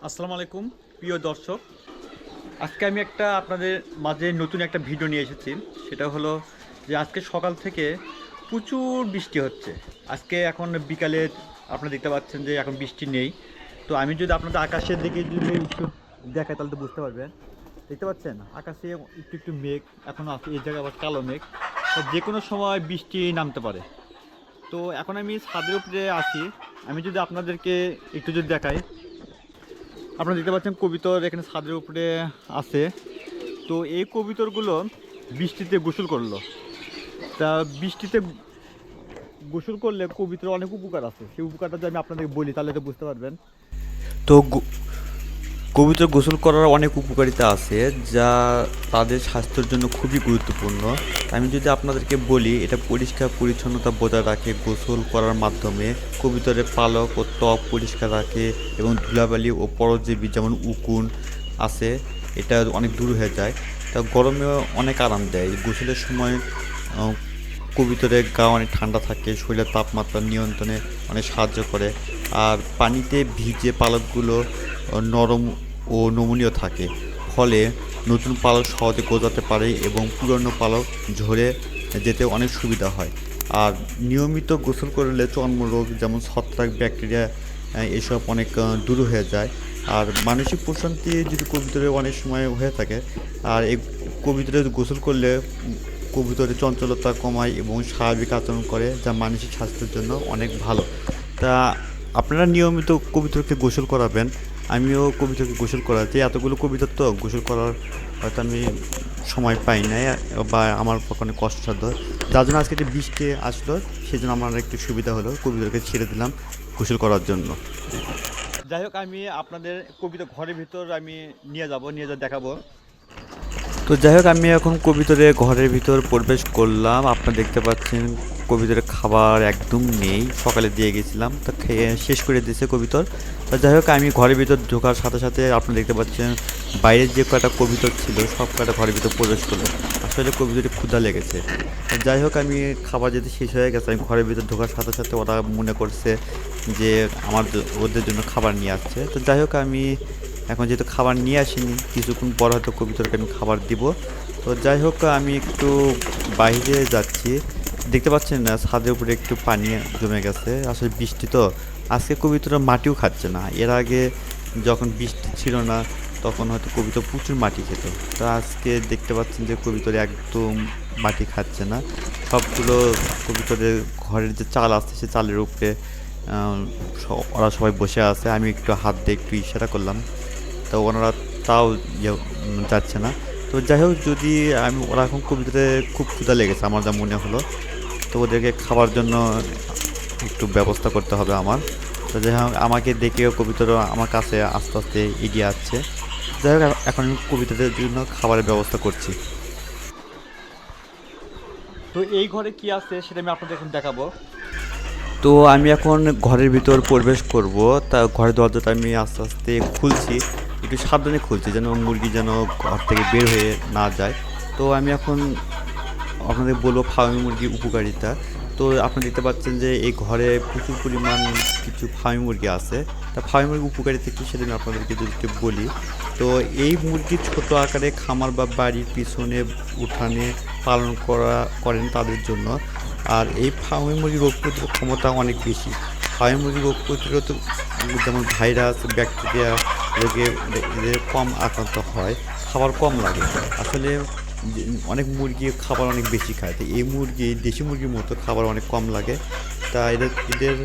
আসসালামু আলাইকুম প্রিয় দর্শক। আজকে আমি আপনাদের মাঝে নতুন একটা ভিডিও নিয়ে এসেছি। সেটা হলো যে আজকে সকাল থেকে প্রচুর বৃষ্টি হচ্ছে। আজকে এখন বিকালে আপনারা দেখতে পাচ্ছেন যে এখন বৃষ্টি নেই। তো আমি যদি আপনাদের আকাশের দিকে যদি একটু দেখাই তাহলে তো বুঝতে পারবেন। দেখতে পাচ্ছেন আকাশে একটু একটু মেঘ এখনও আছে, এই জায়গায় আবার কালো মেঘ। তো যে কোনো সময় বৃষ্টি নামতে পারে। তো এখন আমি ছাদের উপরে আছি। আমি যদি আপনাদেরকে একটু যদি দেখাই, আপনারা দেখতে পাচ্ছেন কবিতর এখানে ছাদের উপরে আছে। তো এই কবিতরগুলো বৃষ্টিতে গোসল করলো। তা বৃষ্টিতে গোসল করলে কবিতর অনেক উপকার আছে, সেই উপকারটা যদি আমি আপনাদের বলি তাহলে তো বুঝতে পারবেন। তো কবিতর গোসল করার অনেক উপকারিতা আছে, যা তাদের স্বাস্থ্যের জন্য খুবই গুরুত্বপূর্ণ। আমি যদি আপনাদেরকে বলি, এটা পরিষ্কার পরিচ্ছন্নতা বজায় রাখে। গোসল করার মাধ্যমে কবিতরের পালক ও ত্বক পরিষ্কার রাখে এবং ধুলাবালি ও পরজীবী যেমন উকুন আছে এটা অনেক দূর হয়ে যায়। তা গরমেও অনেক আরাম দেয়। গোসলের সময় কবুতরের গা অনেক ঠান্ডা থাকে, শরীরের তাপমাত্রা নিয়ন্ত্রণে অনেক সাহায্য করে। আর পানিতে ভিজে পালকগুলো নরম ও নমনীয় থাকে, ফলে নতুন পালক সহজে গজাতে পারে এবং পুরনো পালক ঝরে যেতে অনেক সুবিধা হয়। আর নিয়মিত গোসল করলে চর্মরোগ যেমন ছত্রাক, ব্যাকটেরিয়া এসব অনেক দূর হয়ে যায়। আর মানসিক প্রশান্তি যদি কবুতরের অনেক সময় হয়ে থাকে, আর এই কবুতরের গোসল করলে কবুতরের চঞ্চলতা কমায় এবং স্বাভাবিক আচরণ করে, যা মানসিক স্বাস্থ্যের জন্য অনেক ভালো। তা আপনারা নিয়মিত কবুতরকে গোসল করাবেন। আমিও কবুতরকে গোসল করাচ্ছি। এতগুলো কবুতর তো গোসল করার হয়তো আমি সময় পাই নাই, বা আমার পক্ষে অনেক কষ্টসাধ্য। যার জন্য আজকে যে বৃষ্টি আসলো, সেই জন্য আমার একটু সুবিধা হলো, কবুতরকে ছেড়ে দিলাম গোসল করার জন্য। যাই হোক, আমি আপনাদের কবিতা ঘরের ভিতর আমি নিয়ে যা দেখাবো। তো যাই হোক, আমি এখন কবিতরের ঘরের ভিতর প্রবেশ করলাম। আপনারা দেখতে পাচ্ছেন কবিতরের খাবার একদম নেই, সকালে দিয়ে গেছিলাম, তা খেয়ে শেষ করে দিয়েছে কবিতর। তা যাই হোক, আমি ঘরের ভিতর ঢোকার সাথে সাথে আপনারা দেখতে পাচ্ছেন বাইরের যে কটা কবিতর ছিল সব কটা ঘরের ভিতর প্রবেশ করলো। আসলে কবিতরে ক্ষুধা লেগেছে। যাই হোক, আমি খাবার যেতে শেষ হয়ে গেছে, আমি ঘরের ভিতর ঢোকার সাথে সাথে ওরা মনে করছে যে ওদের জন্য খাবার নিয়ে আসছে। তো যাই হোক, আমি এখন যেহেতু খাবার নিয়ে আসিনি, কিছুক্ষণ পর হয়তো কবুতরকে আমি খাবার দিব। তো যাই হোক, আমি একটু বাইরে যাচ্ছি। দেখতে পাচ্ছেন না, ছাদের উপরে একটু পানি জমে গেছে, আসলে বৃষ্টি তো। আজকে কবুতররা মাটিও খাচ্ছে না। এর আগে যখন বৃষ্টি ছিল না তখন হয়তো কবুতর প্রচুর মাটি খেত। তো আজকে দেখতে পাচ্ছেন যে কবুতর একদম মাটি খাচ্ছে না। সবগুলো কবুতরের ঘরের যে চাল আছে সে চালের উপরে ওরা সবাই বসে আছে। আমি একটু হাত দিয়ে একটু ইশারা করলাম, তো ওনারা তাও যাচ্ছে না। তো যাই হোক, যদি ওরা এখন কবুতরের খুব ক্ষুধা লেগেছে আমার যা মনে হলো, তো ওদেরকে খাবার জন্য একটু ব্যবস্থা করতে হবে আমার। তো যাই হোক, আমাকে দেখেও কবুতর আমার কাছে আস্তে আস্তে এগিয়ে আসছে। যাই হোক, এখন আমি কবুতরদের জন্য খাবারের ব্যবস্থা করছি। তো এই ঘরে কি আছে সেটা আমি আপনাদের এখন দেখাবো। তো আমি এখন ঘরের ভিতর প্রবেশ করব। তা ঘরের দরজাটা আমি আস্তে আস্তে খুলছি, একটু সাবধানে খুলছি যেন মুরগি যেন ঘর থেকে বের হয়ে না যায়। তো আমি এখন আপনাদের বলবো ফার্মি মুরগির উপকারিতা। তো আপনি দেখতে পাচ্ছেন যে এই ঘরে প্রচুর পরিমাণ কিছু ফার্মি মুরগি আছে। তা ফার্মি মুরগির উপকারিতা কী সেটা আমি আপনাদেরকে যদি একটু বলি। তো এই মুরগি ছোট আকারে খামার বা বাড়ির পিছনে উঠানে পালন করেন তাদের জন্য। আর এই ফার্মি মুরগির রোগ প্রতিরোধ ক্ষমতা অনেক বেশি। ফার্মি মুরগির রোগ প্রতিরোধ যেমন ভাইরাস, ব্যাকটেরিয়া রোগে এদের কম আক্রান্ত হয়, খাবার কম লাগে। আসলে অনেক মুরগি খাবার অনেক বেশি খায়, তো এই মুরগি দেশি মুরগির মতো খাবার অনেক কম লাগে। তা এদের এদের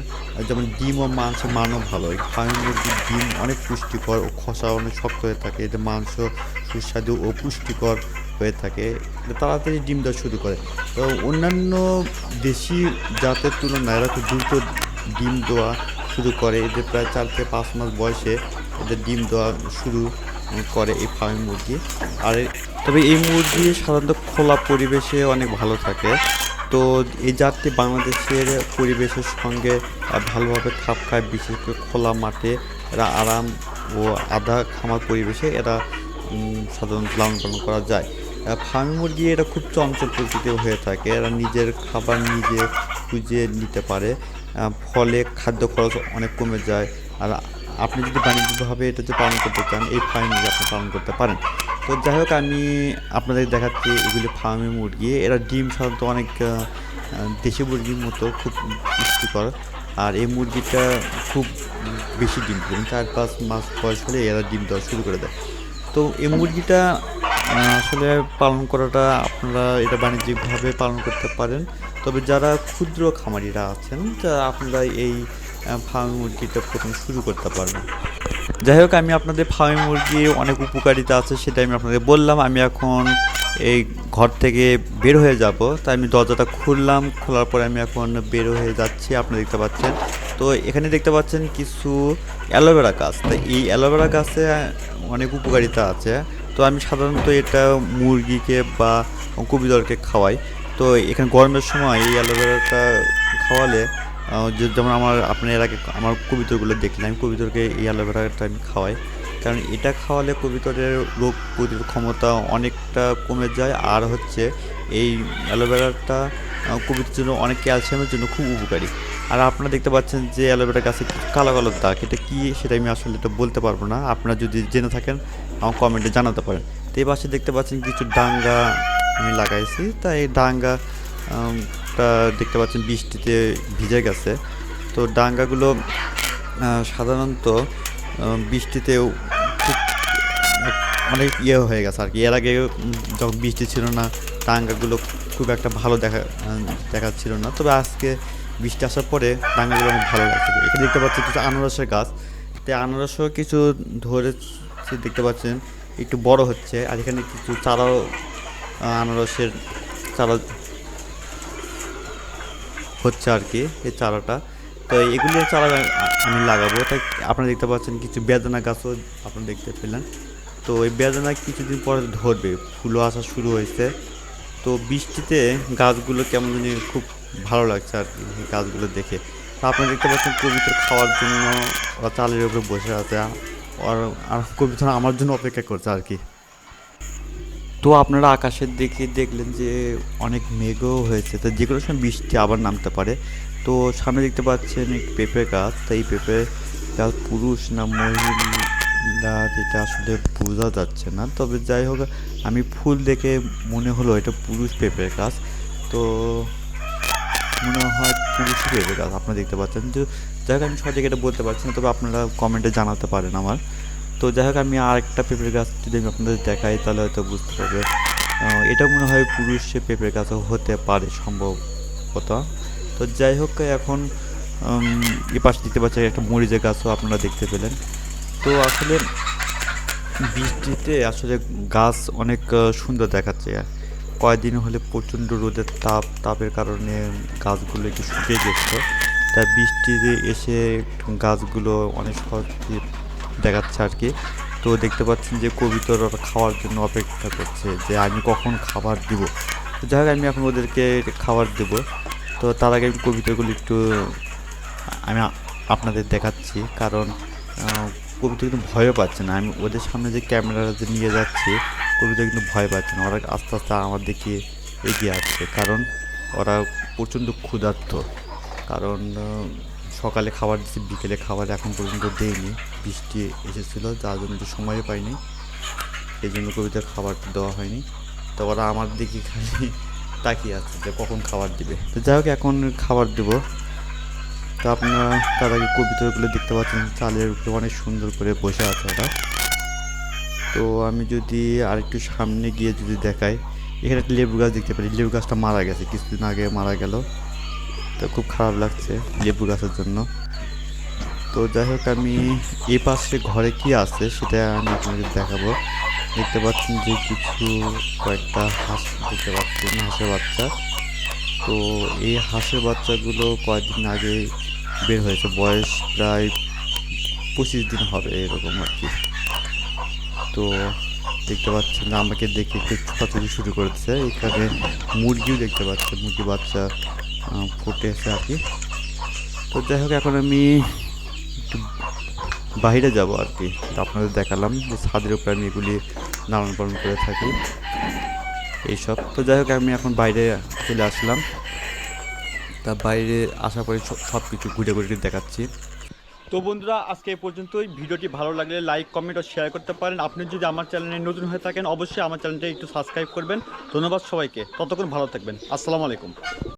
যেমন ডিম ও মাংসের মানও ভালো। এই ফার্মি মুরগির ডিম অনেক পুষ্টিকর ও খোসা অনেক শক্ত হয়ে থাকে। এদের মাংস সুস্বাদু ও পুষ্টিকর হয়ে থাকে। এটা তাড়াতাড়ি ডিম দেওয়া শুরু করে। তো অন্যান্য দেশি জাতের তুলনায় এরা খুব দ্রুত ডিম দেওয়া শুরু করে। এদের প্রায় 4 থেকে 5 মাস বয়সে এদের ডিম দেওয়া শুরু করে এই ফার্মি মুরগি। আর তবে এই মুরগি সাধারণত খোলা পরিবেশে অনেক ভালো থাকে। তো এই জাতটি বাংলাদেশের পরিবেশের সঙ্গে ভালোভাবে খাপ খায়, বিশেষ করে খোলা মাঠে এরা আরাম ও আধা খামার পরিবেশে এরা সাধারণত লালন পালন করা যায়। ফার্মি মুরগি এরা খুব চঞ্চল প্রকৃতির হয়ে থাকে। এরা নিজের খাবার নিজে খুঁজে নিতে পারে, ফলে খাদ্য খরচ অনেক কমে যায়। আর আপনি যদি বাণিজ্যিকভাবে এটা যে পালন করতে চান এই ফার্মিংয়ে আপনি পালন করতে পারেন। তো যাই হোক আমি আপনাদের দেখাচ্ছি এগুলি ফার্মি মুরগি। এরা ডিম সাধারণত অনেক দেশি মুরগির মতো খুব পুষ্টিকর। আর এই মুরগিটা খুব বেশি ডিম দেয়, 4-5 মাস বয়স হলে এরা ডিম দেওয়া শুরু করে দেয়। তো এই মুরগিটা আসলে পালন করাটা আপনারা এটা বাণিজ্যিকভাবে পালন করতে পারেন। তবে যারা ক্ষুদ্র খামারিরা আছেন আপনারা এই ফার্মি মুরগিটা প্রথমে শুরু করতে পারবেন। যাই হোক আমি আপনাদের ফার্মি মুরগির অনেক উপকারিতা আছে সেটা আমি আপনাদের বললাম। আমি এখন এই ঘর থেকে বের হয়ে যাব, তাই আমি দরজাটা খুললাম, খোলার পরে আমি এখন বের হয়ে যাচ্ছি। আপনারা দেখতে পাচ্ছেন, তো এখানে দেখতে পাচ্ছেন কিছু অ্যালোভেরা গাছ। তো এই অ্যালোভেরা গাছে অনেক উপকারিতা আছে। তো আমি সাধারণত এটা মুরগিকে বা কবুতরকে খাওয়াই। তো এখানে গরমের সময় এই অ্যালোভেরাটা খাওয়ালে যেমন আপনার এর আগে আমার কবুতরগুলো দেখলেন, আমি কবুতরকে এই অ্যালোভেরাটা আমি খাওয়াই, কারণ এটা খাওয়ালে কবুতরের রোগ প্রতিরোধ ক্ষমতা অনেকটা কমে যায়। আর হচ্ছে এই অ্যালোভেরাটা কবুতরের জন্য অনেক ক্যালসিয়ামের জন্য খুব উপকারী। আর আপনারা দেখতে পাচ্ছেন যে অ্যালোভেরা গাছে কালো কালো দাগ, এটা কী সেটা আমি আসলে এটা বলতে পারবো না। আপনারা যদি জেনে থাকেন আমার কমেন্টে জানাতে পারেন। তো এই পাশে দেখতে পাচ্ছেন কিছু ডাঙ্গা আমি লাগাইছি, তাই এই ডাঙ্গা দেখতে পাচ্ছেন বৃষ্টিতে ভিজে গেছে। তো ডাঙ্গাগুলো সাধারণত বৃষ্টিতেও খুব অনেক হয়ে গেছে আর কি। এর আগে যখন বৃষ্টি ছিল না ডাঙ্গাগুলো খুব একটা ভালো দেখাচ্ছিল না, তবে আজকে বৃষ্টি আসার পরে ডাঙ্গাগুলো অনেক ভালো লাগছে। এখানে দেখতে পাচ্ছি কিছু আনারসের গাছ, তাই আনারসও কিছু ধরেছি দেখতে পাচ্ছেন একটু বড় হচ্ছে। আর এখানে কিছু চারাও আনারসের চারা হচ্ছে আর কি, এই চারাটা। তো এগুলি চারা আমি লাগাবো। তাই আপনারা দেখতে পাচ্ছেন কিছু বেদানা গাছও আপনারা দেখতে পেলেন। তো এই বেদানা কিছুদিন পরে ধরবে, ফুলও আসা শুরু হয়েছে। তো বৃষ্টিতে গাছগুলো কেমন জানি খুব ভালো লাগছে আর কি এই গাছগুলো দেখে। তো আপনারা দেখতে পাচ্ছেন কবুতর খাওয়ার জন্য ওরা চালের উপরে বসে আছে, আর কবুতর আমার জন্য অপেক্ষা করছে আর কি। তো আপনারা আকাশের দিকে দেখলেন যে অনেক মেঘও হয়েছে, তো যে কোনো সময় বৃষ্টি আবার নামতে পারে। তো সামনে দেখতে পাচ্ছেন একটি পেঁপে গাছ। তো এই পেঁপে গাছ পুরুষ না মহিলা যেটা আসলে বোঝা যাচ্ছে না, তবে যাই হোক আমি ফুল দেখে মনে হলো এটা পুরুষ পেঁপে গাছ। তো মনে হয় পুরুষ পেঁপে গাছ আপনারা দেখতে পাচ্ছেন। তো যাই হোক আমি সঠিক এটা বলতে পারছি না, তবে আপনারা কমেন্টে জানাতে পারেন আমার। তো যাই হোক আমি আরেকটা পেঁপের গাছ যদি আমি আপনাদের দেখাই তাহলে হয়তো বুঝতে পারবে। এটা মনে হয় পুরুষ পেঁপের গাছও হতে পারে সম্ভবত। তো যাই হোক এখন এ পাশে দেখতে পাচ্ছি একটা মরিচের গাছও আপনারা দেখতে পেলেন। তো আসলে বৃষ্টিতে আসলে গাছ অনেক সুন্দর দেখাচ্ছে। কয়েকদিন হলে প্রচণ্ড রোদের তাপের কারণে গাছগুলো একটু শুকিয়ে গেছিলো, তাই বৃষ্টিতে এসে গাছগুলো অনেক সহজ দেখাচ্ছে আর কি। তো দেখতে পাচ্ছেন যে কবুতর ওরা খাওয়ার জন্য অপেক্ষা করছে যে আমি কখন খাবার দিব। তো যাই হোক আমি এখন ওদেরকে খাবার দেব। তো তার আগে আমি কবুতরগুলো একটু আমি আপনাদের দেখাচ্ছি, কারণ কবুতর কিন্তু ভয়ও পাচ্ছে না। আমি ওদের সামনে যে ক্যামেরা যে নিয়ে যাচ্ছি কবুতর কিন্তু ভয় পাচ্ছে না, ওরা আস্তে আস্তে আমার দিকে এগিয়ে আসছে, কারণ ওরা প্রচণ্ড ক্ষুধার্ত। কারণ সকালে খাবার দিচ্ছি, বিকেলে খাবার এখন পর্যন্ত দেয়নি, বৃষ্টি এসেছিলো যার জন্য একটু সময়ও পাইনি, এই জন্য কবিতার খাবার দেওয়া হয়নি। তো ওরা আমার দিকে খালি তাকিয়ে আছে যে কখন খাবার দিবে। তো যাই হোক এখন খাবার দেবো। তো আপনারা তার আগে কবিতাগুলো দেখতে পাচ্ছেন চালের উপরে অনেক সুন্দর করে বসে আছে ওরা। তো আমি যদি আরেকটু সামনে গিয়ে যদি দেখাই, এখানে একটা লেবু গাছ দেখতে পারি। লেবু গাছটা মারা গেছে, কিছুদিন আগে মারা গেল, তো খুব খারাপ লাগছে লেবু গাছের জন্য। তো যাই হোক আমি এই পাশে ঘরে কি আছে সেটা আমি আপনাদের দেখাবো। দেখতে পাচ্ছেন যে কয়েকটা হাঁস দেখতে পাচ্ছেন, হাঁসের বাচ্চা। তো এই হাঁসের বাচ্চাগুলো কয়েকদিন আগে বের হয়েছে, বয়স প্রায় 25 দিন হবে এরকম আর কি। তো দেখতে পাচ্ছেন আমাকে দেখে একটু ছোটাছুটি শুরু করেছে। এখানে মুরগিও দেখতে পাচ্ছেন, মুরগি বাচ্চা ফুটেছে আর কি। তো যাই হোক এখন আমি একটু বাইরে যাব আর কি। আপনাদের দেখালাম যে ছাদের উপরে আমি এগুলি লালন পালন করে থাকি এইসব। তো যাই হোক আমি এখন বাইরে চলে আসলাম। তা বাইরে আসার পরে সব কিছু ঘুরে ঘুরে দেখাচ্ছি। তো বন্ধুরা, আজকে এই পর্যন্তই। ভিডিওটি ভালো লাগলে লাইক, কমেন্ট ও শেয়ার করতে পারেন। আপনি যদি আমার চ্যানেলে নতুন হয়ে থাকেন, অবশ্যই আমার চ্যানেলটা একটু সাবস্ক্রাইব করবেন। ধন্যবাদ সবাইকে। ততক্ষণ ভালো থাকবেন। আসসালামু আলাইকুম।